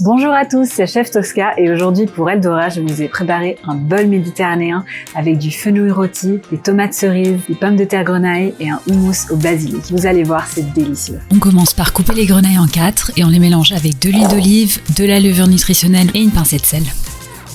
Bonjour à tous, c'est Chef Tosca et aujourd'hui pour Eldora, je vous ai préparé un bol méditerranéen avec du fenouil rôti, des tomates cerises, des pommes de terre grenaille et un houmous au basilic. Vous allez voir, c'est délicieux. On commence par couper les grenailles en 4 et on les mélange avec de l'huile d'olive, de la levure nutritionnelle et une pincée de sel.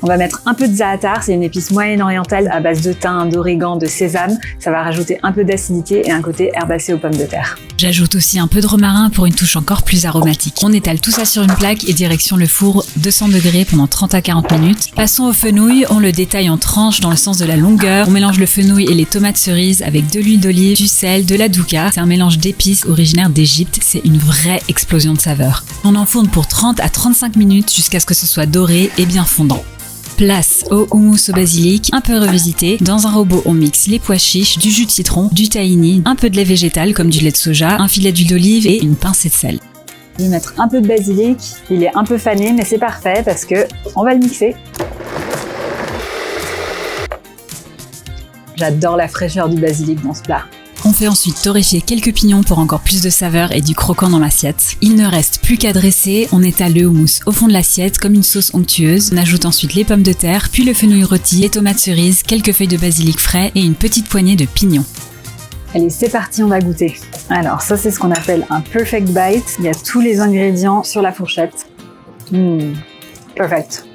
On va mettre un peu de za'atar, c'est une épice moyenne-orientale à base de thym, d'origan, de sésame. Ça va rajouter un peu d'acidité et un côté herbacé aux pommes de terre. J'ajoute aussi un peu de romarin pour une touche encore plus aromatique. On étale tout ça sur une plaque et direction le four 200 degrés pendant 30 à 40 minutes. Passons au fenouil, on le détaille en tranches dans le sens de la longueur. On mélange le fenouil et les tomates cerises avec de l'huile d'olive, du sel, de la douka. C'est un mélange d'épices originaire d'Égypte, c'est une vraie explosion de saveurs. On enfourne pour 30 à 35 minutes jusqu'à ce que ce soit doré et bien fondant. Place au houmous au basilic, un peu revisité. Dans un robot, on mixe les pois chiches, du jus de citron, du tahini, un peu de lait végétal comme du lait de soja, un filet d'huile d'olive et une pincée de sel. Je vais mettre un peu de basilic. Il est un peu fané, mais c'est parfait parce que on va le mixer. J'adore la fraîcheur du basilic dans ce plat. On fait ensuite torréfier quelques pignons pour encore plus de saveur et du croquant dans l'assiette. Il ne reste plus qu'à dresser, on étale le houmous au fond de l'assiette comme une sauce onctueuse. On ajoute ensuite les pommes de terre, puis le fenouil rôti, les tomates cerises, quelques feuilles de basilic frais et une petite poignée de pignons. Allez, c'est parti, on va goûter. Alors ça, c'est ce qu'on appelle un perfect bite. Il y a tous les ingrédients sur la fourchette. Perfect.